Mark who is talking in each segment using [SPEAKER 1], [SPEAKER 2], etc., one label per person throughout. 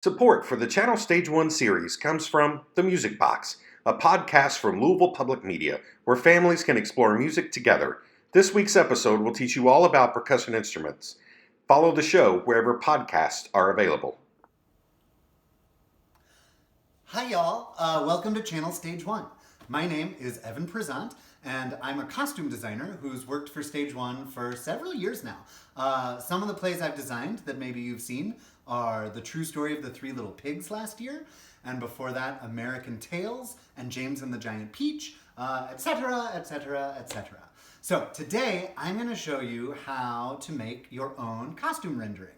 [SPEAKER 1] Support for the Channel StageONE series comes from The Music Box, a podcast from Louisville Public Media, where families can explore music together. This week's episode will teach you all about percussion instruments. Follow the show wherever podcasts are available.
[SPEAKER 2] Hi y'all, welcome to Channel StageONE. My name is Evan Prezant, and I'm a costume designer who's worked for StageONE for several years now. Some of the plays I've designed that maybe you've seen are The True Story of the Three Little Pigs last year, and before that, American Tales and James and the Giant Peach, etc., etc., etc. So today, I'm going to show you how to make your own costume rendering.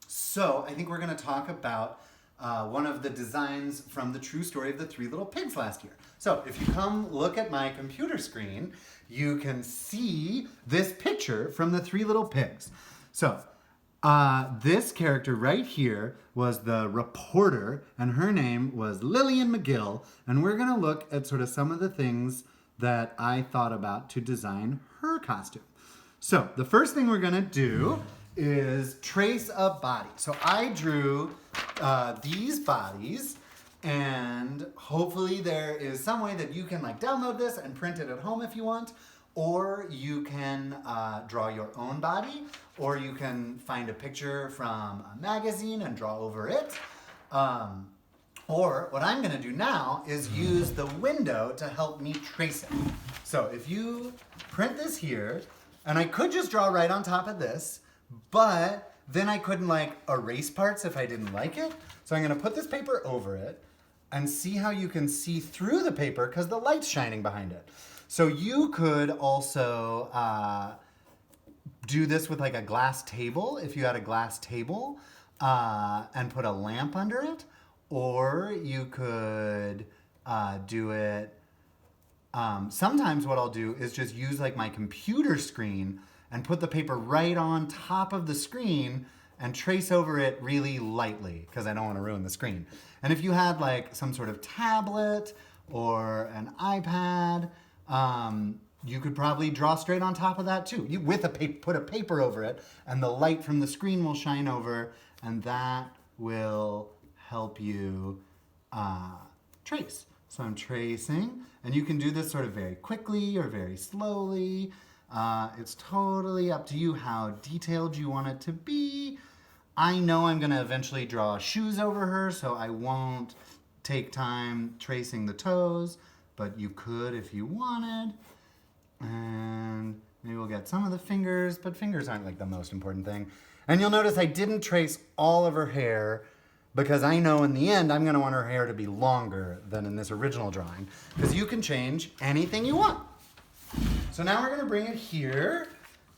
[SPEAKER 2] So I think we're going to talk about one of the designs from The True Story of the Three Little Pigs last year. So if you come look at my computer screen, you can see this picture from the Three Little Pigs. So this character right here was the reporter, and her name was Lillian McGill, and we're going to look at sort of some of the things that I thought about to design her costume. So the first thing we're going to do is trace a body. So I drew these bodies, and hopefully there is some way that you can download this and print it at home if you want, or you can draw your own body, or you can find a picture from a magazine and draw over it. Or what I'm going to do now is use the window to help me trace it. So if you print this here, and I could just draw right on top of this, but then I couldn't erase parts if I didn't like it. So I'm going to put this paper over it and see how you can see through the paper because the light's shining behind it. So you could also do this with a glass table, if you had a glass table, and put a lamp under it. Or you could do it, sometimes what I'll do is just use my computer screen and put the paper right on top of the screen and trace over it really lightly because I don't want to ruin the screen. And if you had some sort of tablet or an iPad, you could probably draw straight on top of that too. You put a paper over it, and the light from the screen will shine over, and that will help you trace. So I'm tracing, and you can do this sort of very quickly or very slowly. It's totally up to you how detailed you want it to be. I know I'm going to eventually draw shoes over her, so I won't take time tracing the toes, but you could if you wanted. And maybe we'll get some of the fingers, but fingers aren't the most important thing. And you'll notice I didn't trace all of her hair because I know in the end I'm going to want her hair to be longer than in this original drawing, because you can change anything you want. So now we're going to bring it here,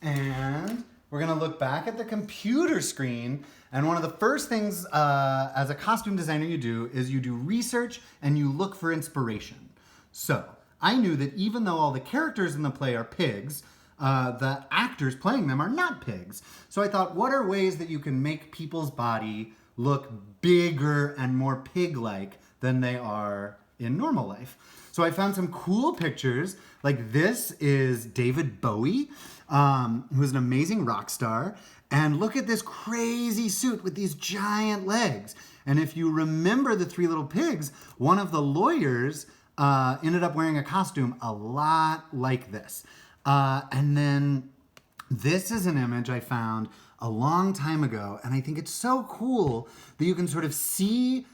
[SPEAKER 2] and we're going to look back at the computer screen. And one of the first things as a costume designer you do is you do research and you look for inspiration. So I knew that even though all the characters in the play are pigs, the actors playing them are not pigs. So I thought, what are ways that you can make people's body look bigger and more pig-like than they are in normal life? So I found some cool pictures. This is David Bowie, who's an amazing rock star. And look at this crazy suit with these giant legs. And if you remember the Three Little Pigs, one of the lawyers ended up wearing a costume a lot like this. And then this is an image I found a long time ago, and I think it's so cool that you can sort of see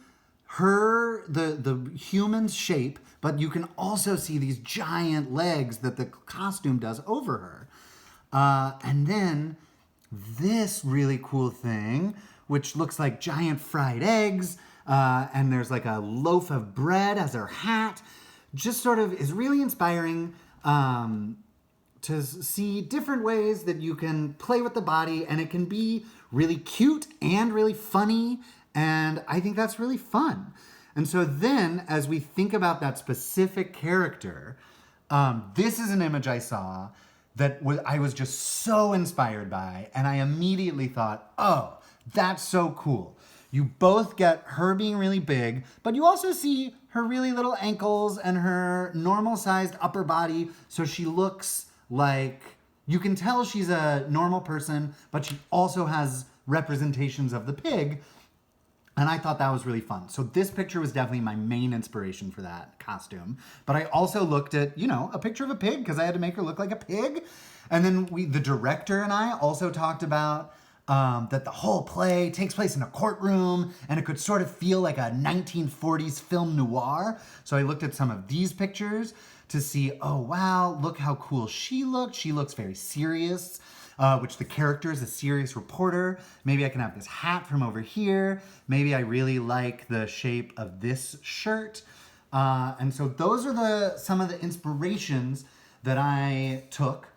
[SPEAKER 2] her, the human's shape, but you can also see these giant legs that the costume does over her. And then this really cool thing, which looks like giant fried eggs, and there's a loaf of bread as her hat, just sort of is really inspiring to see different ways that you can play with the body, and it can be really cute and really funny, and I think that's really fun. And so then, as we think about that specific character, this is an image I saw that I was just so inspired by, and I immediately thought, oh, that's so cool. You both get her being really big, but you also see her really little ankles and her normal-sized upper body, so she looks you can tell she's a normal person, but she also has representations of the pig. And I thought that was really fun. So this picture was definitely my main inspiration for that costume. But I also looked at, a picture of a pig because I had to make her look like a pig. And then the director and I also talked about that the whole play takes place in a courtroom and it could sort of feel like a 1940s film noir. So I looked at some of these pictures to see, oh wow, look how cool she looks. She looks very serious. Which the character is a serious reporter. Maybe I can have this hat from over here. Maybe I really like the shape of this shirt. And so those are some of the inspirations that I took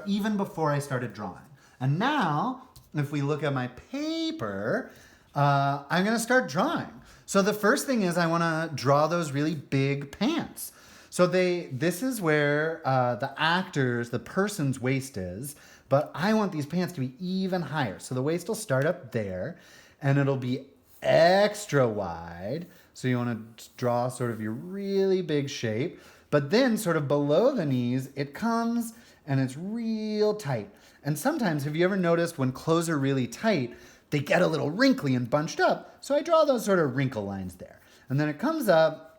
[SPEAKER 2] even before I started drawing. And now, if we look at my paper, I'm gonna start drawing. So the first thing is I wanna draw those really big pants. So this is where the person's waist is, but I want these pants to be even higher. So the waist will start up there, and it'll be extra wide. So you want to draw sort of your really big shape, but then sort of below the knees, it comes and it's real tight. And sometimes, have you ever noticed when clothes are really tight, they get a little wrinkly and bunched up? So I draw those sort of wrinkle lines there. And then it comes up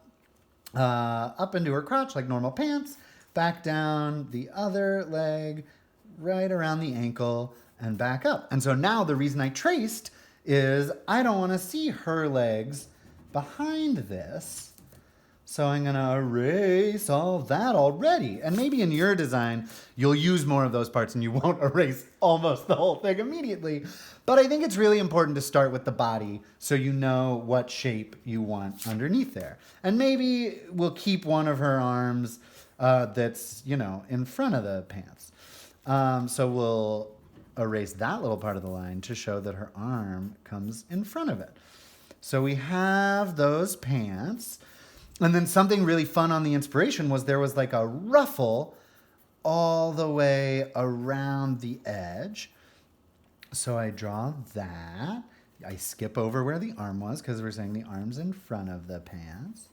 [SPEAKER 2] into her crotch like normal pants, back down the other leg, right around the ankle, and back up. And so now the reason I traced is I don't want to see her legs behind this. So I'm going to erase all that already. And maybe in your design, you'll use more of those parts and you won't erase almost the whole thing immediately. But I think it's really important to start with the body so you know what shape you want underneath there. And maybe we'll keep one of her arms that's, in front of the pants. So we'll erase that little part of the line to show that her arm comes in front of it. So we have those pants. And then something really fun on the inspiration was there was like a ruffle all the way around the edge. So I draw that. I skip over where the arm was because we're saying the arm's in front of the pants.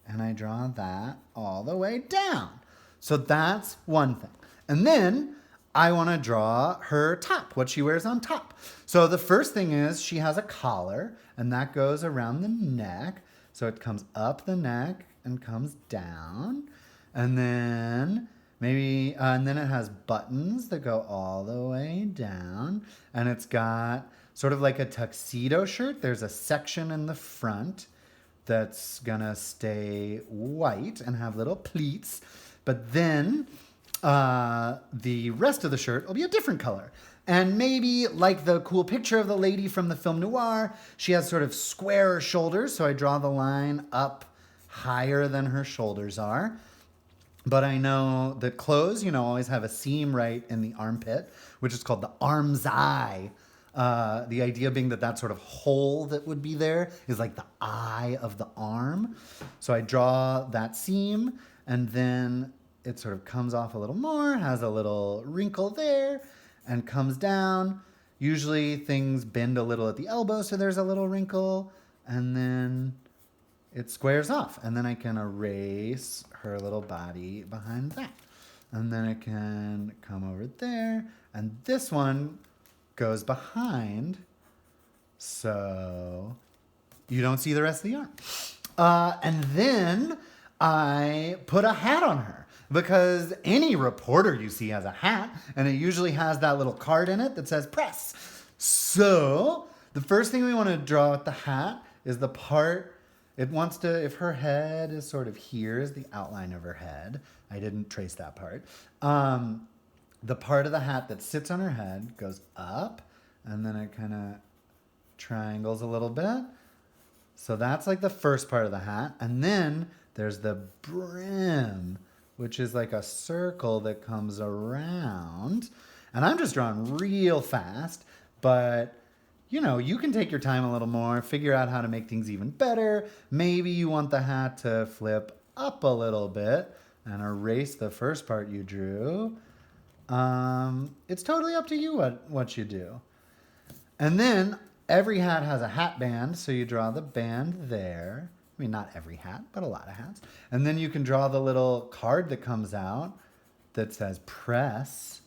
[SPEAKER 2] And I draw that all the way down. So that's one thing. And then I want to draw her top, what she wears on top. So the first thing is she has a collar, and that goes around the neck. So it comes up the neck and comes down. And then and then it has buttons that go all the way down. And it's got sort of like a tuxedo shirt. There's a section in the front that's gonna stay white and have little pleats. But then the rest of the shirt will be a different color. And maybe like the cool picture of the lady from the film noir, she has sort of square shoulders. So I draw the line up higher than her shoulders are. But I know that clothes, always have a seam right in the armpit, which is called the arm's eye. The idea being that sort of hole that would be there is like the eye of the arm. So I draw that seam, and then it sort of comes off a little more, has a little wrinkle there, and comes down. Usually things bend a little at the elbow, so there's a little wrinkle, and then it squares off. And then I can erase her little body behind that. And then it can come over there, and this one goes behind, so you don't see the rest of the arm. And then I put a hat on her, because any reporter you see has a hat, and it usually has that little card in it that says press. So the first thing we want to draw with the hat is the part, if her head is sort of here is the outline of her head. I didn't trace that part. The part of the hat that sits on her head goes up, and then it kind of triangles a little bit. So that's like the first part of the hat. And then there's the brim, which is like a circle that comes around. And I'm just drawing real fast, but you can take your time a little more, figure out how to make things even better. Maybe you want the hat to flip up a little bit and erase the first part you drew. It's totally up to you what you do. And then every hat has a hat band, so you draw the band there. I mean, not every hat, but a lot of hats. And then you can draw the little card that comes out that says press,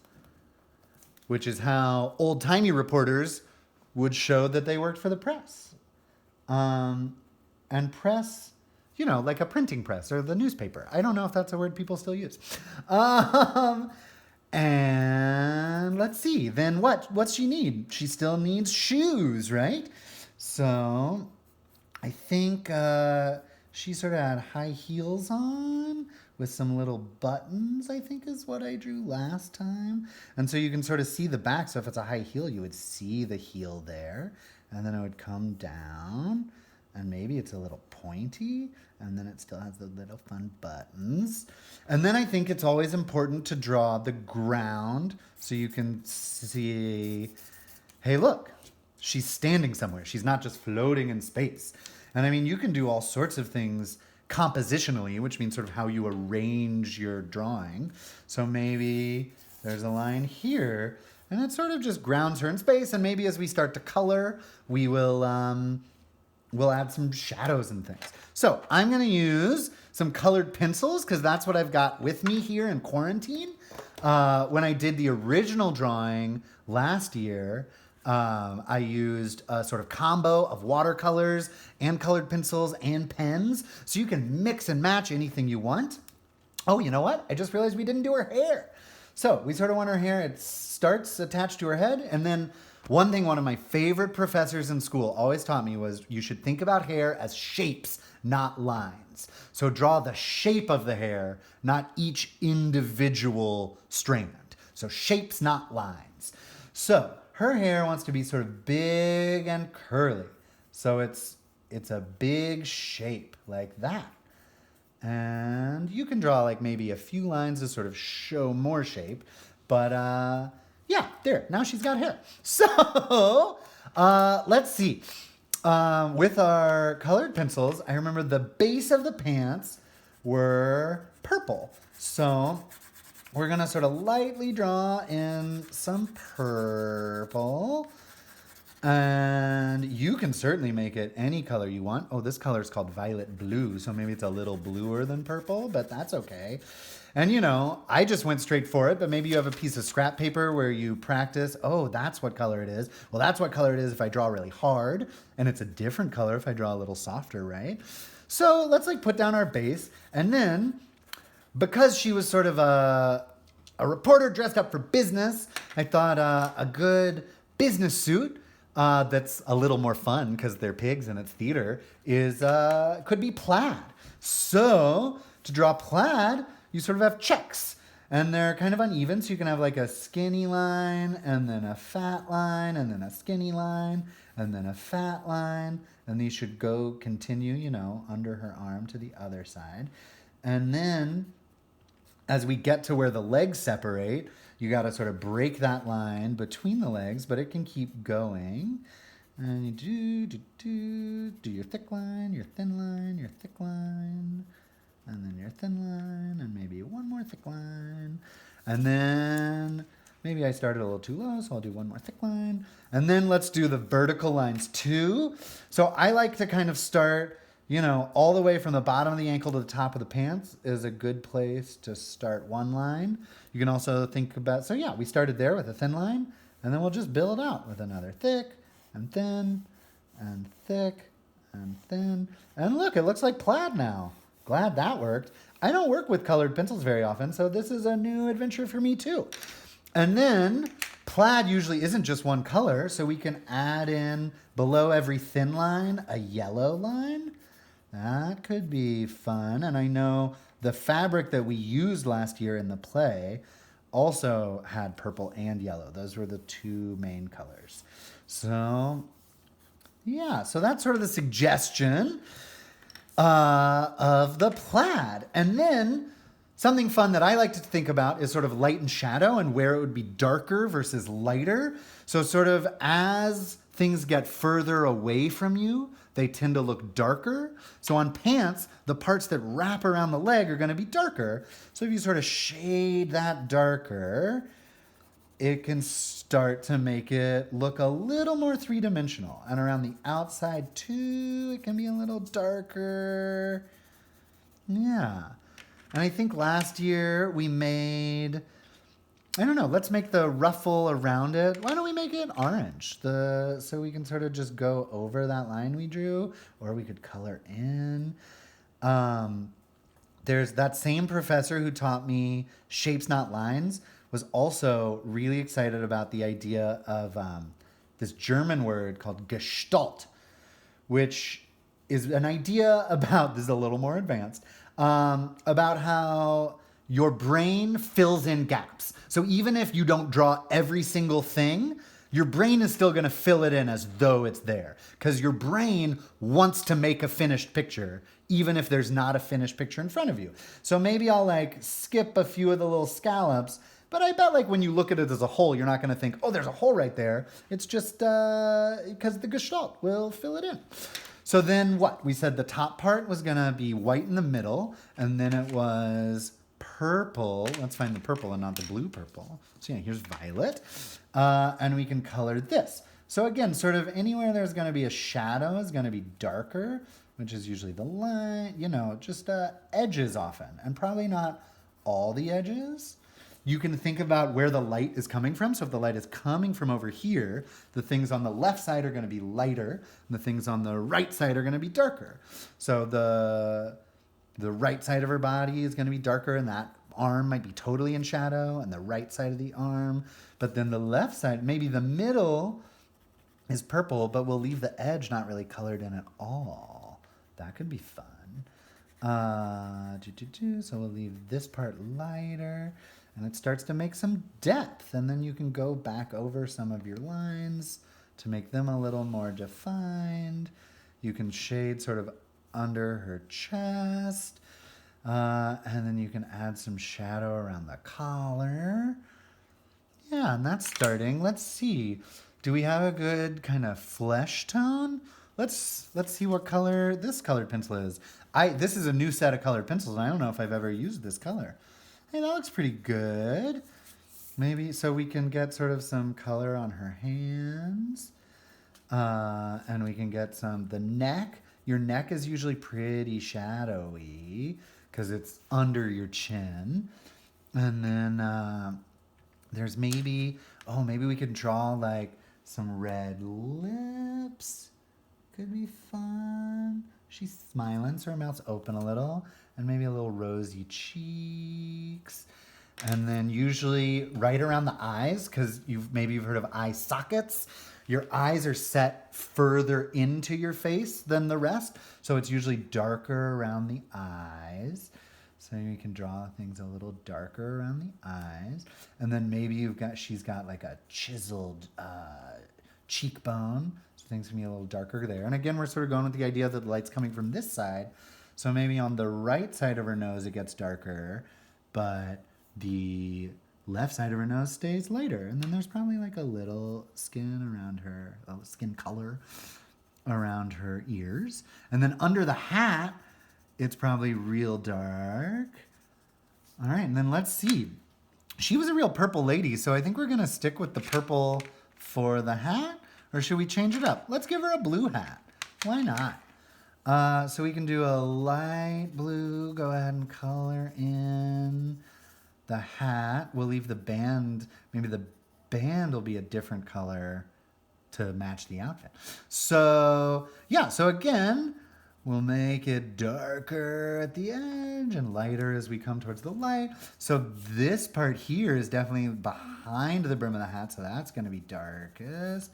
[SPEAKER 2] which is how old-timey reporters would show that they worked for the press. and press, like a printing press or the newspaper. I don't know if that's a word people still use. And let's see, then what's she need? She still needs shoes, right? So I think she sort of had high heels on with some little buttons, I think is what I drew last time. And so you can sort of see the back. So if it's a high heel, you would see the heel there. And then it would come down. And maybe it's a little pointy. And then it still has the little fun buttons. And then I think it's always important to draw the ground so you can see, hey, look, she's standing somewhere. She's not just floating in space. And I mean, you can do all sorts of things compositionally, which means sort of how you arrange your drawing. So maybe there's a line here, and it sort of just grounds her in space. And maybe as we start to color, we will we'll add some shadows and things. So I'm going to use some colored pencils because that's what I've got with me here in quarantine. When I did the original drawing last year, I used a sort of combo of watercolors and colored pencils and pens. So you can mix and match anything you want. Oh, you know what? I just realized we didn't do her hair. So we sort of want her hair, it starts attached to her head. And then one thing one of my favorite professors in school always taught me was you should think about hair as shapes, not lines. So draw the shape of the hair, not each individual strand. So shapes, not lines. So her hair wants to be sort of big and curly. So it's a big shape like that. And you can draw like maybe a few lines to sort of show more shape. But yeah, there, now she's got hair. So let's see. With our colored pencils, I remember the base of the pants were purple. So we're going to sort of lightly draw in some purple. And you can certainly make it any color you want. Oh, this color is called violet blue, so maybe it's a little bluer than purple, but that's okay. And I just went straight for it, but maybe you have a piece of scrap paper where you practice, oh, that's what color it is. Well, that's what color it is if I draw really hard, and it's a different color if I draw a little softer, right? So let's put down our base, and then because she was sort of a reporter dressed up for business, I thought a good business suit that's a little more fun because they're pigs and it's theater could be plaid. So to draw plaid, you sort of have checks and they're kind of uneven. So you can have a skinny line and then a fat line and then a skinny line and then a fat line. And these should continue, under her arm to the other side. And then as we get to where the legs separate, you got to sort of break that line between the legs, but it can keep going. And you do your thick line, your thin line, your thick line, and then your thin line, and maybe one more thick line. And then maybe I started a little too low, so I'll do one more thick line. And then let's do the vertical lines too. So I like to kind of start, all the way from the bottom of the ankle to the top of the pants is a good place to start one line. You can also think about, so yeah, we started there with a thin line, and then we'll just build out with another thick and thin and thick and thin. And look, it looks like plaid now. Glad that worked. I don't work with colored pencils very often, so this is a new adventure for me too. And then plaid usually isn't just one color, so we can add in below every thin line a yellow line. That could be fun. And I know the fabric that we used last year in the play also had purple and yellow. Those were the two main colors. So, yeah, so that's sort of the suggestion of the plaid. And then something fun that I like to think about is sort of light and shadow and where it would be darker versus lighter. So sort of as things get further away from you, they tend to look darker. So on pants, the parts that wrap around the leg are going to be darker. So if you sort of shade that darker, it can start to make it look a little more three-dimensional. And around the outside too, it can be a little darker. Yeah. And I think last year we made I don't know. Let's make the ruffle around it. Why don't we make it orange? So we can sort of just go over that line we drew, or we could color in. There's that same professor who taught me shapes, not lines, was also really excited about the idea of this German word called Gestalt, which is an idea about, this is a little more advanced, about how your brain fills in gaps. So even if you don't draw every single thing, your brain is still going to fill it in as though it's there. Because your brain wants to make a finished picture, even if there's not a finished picture in front of you. So maybe I'll like skip a few of the little scallops, but I bet like when you look at it as a whole, you're not going to think, oh, there's a hole right there. It's just because the Gestalt will fill it in. So then what? We said the top part was going to be white in the middle, and then it was purple. Let's find the purple and not the blue purple. So yeah, here's violet. And we can color this. So again, sort of anywhere there's going to be a shadow is going to be darker, which is usually the line, just edges often, and probably not all the edges. You can think about where the light is coming from. So if the light is coming from over here, the things on the left side are going to be lighter, and the things on the right side are going to be darker. So the right side of her body is going to be darker, and that arm might be totally in shadow, and the right side of the arm. But then the left side, maybe the middle is purple, but we'll leave the edge not really colored in at all. That could be fun. So we'll leave this part lighter, and it starts to make some depth. And then you can go back over some of your lines to make them a little more defined. You can shade sort of under her chest. And then you can add some shadow around the collar. Yeah, and that's starting. Let's see. Do we have a good kind of flesh tone? Let's see what color this colored pencil is. This is a new set of colored pencils, and I don't know if I've ever used this color. Hey, that looks pretty good. Maybe so we can get sort of some color on her hands. And we can get the neck. Your neck is usually pretty shadowy because it's under your chin. And then there's maybe we could draw like some red lips. Could be fun. She's smiling, so her mouth's open a little. And maybe a little rosy cheeks. And then usually right around the eyes, because you've heard of eye sockets. Your eyes are set further into your face than the rest. So it's usually darker around the eyes. So you can draw things a little darker around the eyes. And then maybe she's got like a chiseled cheekbone. So things can be a little darker there. And again, we're sort of going with the idea that the light's coming from this side. So maybe on the right side of her nose, it gets darker, but the left side of her nose stays lighter. And then there's probably like a little skin color around her ears. And then under the hat, it's probably real dark. All right, and then let's see. She was a real purple lady, so I think we're gonna stick with the purple for the hat, or should we change it up? Let's give her a blue hat. Why not? So we can do a light blue, go ahead and color in the hat. We'll leave the band, maybe the band will be a different color to match the outfit. So yeah, so again, we'll make it darker at the edge and lighter as we come towards the light. So this part here is definitely behind the brim of the hat, so that's gonna be darkest.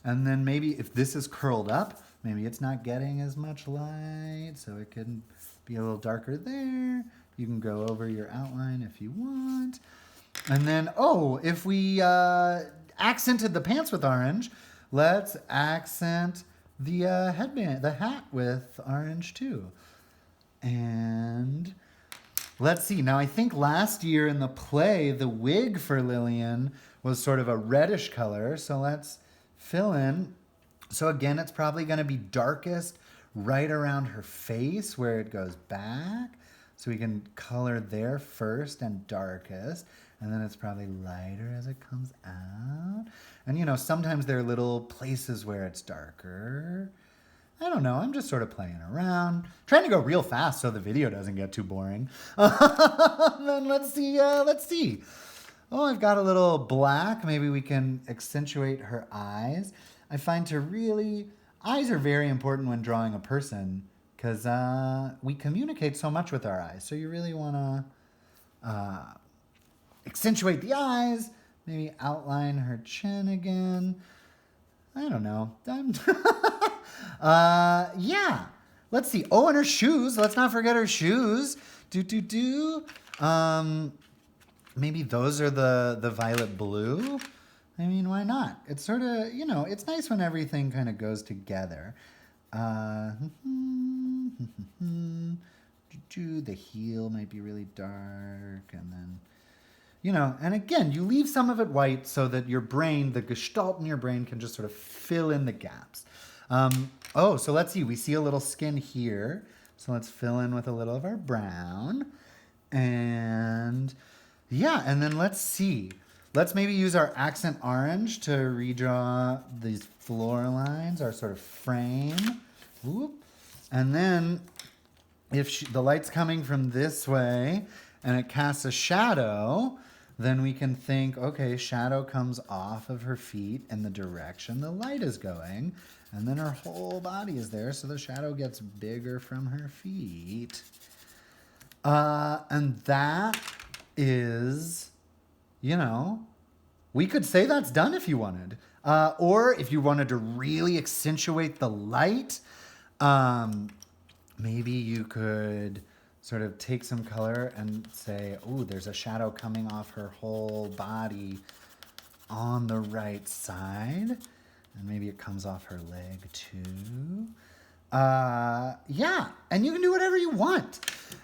[SPEAKER 2] And then maybe if this is curled up, maybe it's not getting as much light, so it can be a little darker there. You can go over your outline if you want. And then, if we accented the pants with orange, let's accent the headband, the hat with orange too. And let's see. Now, I think last year in the play, the wig for Lillian was sort of a reddish color. So let's fill in. So again, it's probably going to be darkest right around her face where it goes back. So we can color there first and darkest. And then it's probably lighter as it comes out. And sometimes there are little places where it's darker. I don't know. I'm just sort of playing around. Trying to go real fast so the video doesn't get too boring. Then let's see. Oh, I've got a little black. Maybe we can accentuate her eyes. I find eyes are very important when drawing a person because we communicate so much with our eyes. So you really want to accentuate the eyes, maybe outline her chin again. I don't know. Yeah. Let's see. Oh, and her shoes. Let's not forget her shoes. Maybe those are the violet blue. I mean, why not? It's sort of, it's nice when everything kind of goes together. The heel might be really dark, and then, and again, you leave some of it white so that your brain, the gestalt in your brain, can just sort of fill in the gaps. So let's see. We see a little skin here. So let's fill in with a little of our brown. And yeah, and then let's see. Let's maybe use our accent orange to redraw these floor lines, our sort of frame. Whoop. And then if the light's coming from this way and it casts a shadow, then we can think, okay, shadow comes off of her feet in the direction the light is going. And then her whole body is there, so the shadow gets bigger from her feet. And that is, we could say that's done if you wanted. Or if you wanted to really accentuate the light, maybe you could sort of take some color and say, oh, there's a shadow coming off her whole body on the right side. And maybe it comes off her leg too. Yeah, and you can do whatever you want.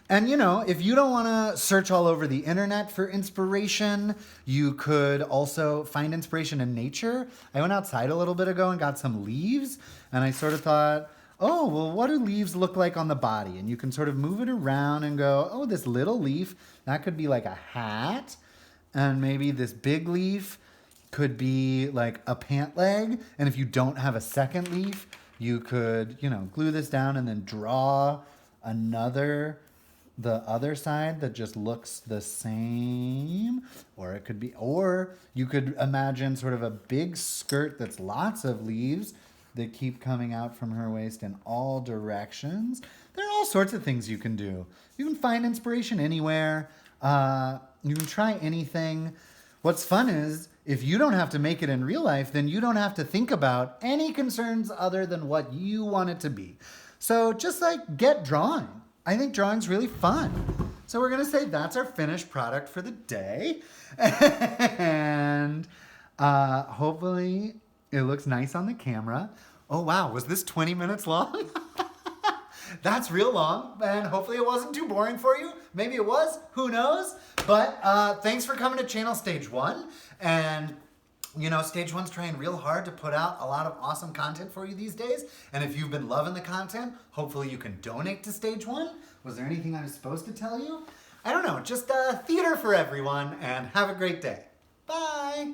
[SPEAKER 2] And if you don't want to search all over the internet for inspiration, you could also find inspiration in nature. I went outside a little bit ago and got some leaves, and I sort of thought, oh, well, what do leaves look like on the body? And you can sort of move it around and go, oh, this little leaf, that could be like a hat. And maybe this big leaf could be like a pant leg. And if you don't have a second leaf, you could, glue this down and then draw the other side that just looks the same. Or you could imagine sort of a big skirt that's lots of leaves that keep coming out from her waist in all directions. There are all sorts of things you can do. You can find inspiration anywhere. You can try anything. What's fun is, if you don't have to make it in real life, then you don't have to think about any concerns other than what you want it to be. So just get drawing. I think drawing's really fun. So we're going to say that's our finished product for the day. And hopefully it looks nice on the camera. Oh, wow. Was this 20 minutes long? That's real long, and hopefully it wasn't too boring for you. Maybe it was, who knows? But thanks for coming to Channel Stage One. And Stage One's trying real hard to put out a lot of awesome content for you these days. And if you've been loving the content, hopefully you can donate to Stage One. Was there anything I was supposed to tell you? I don't know, just theater for everyone, and have a great day. Bye.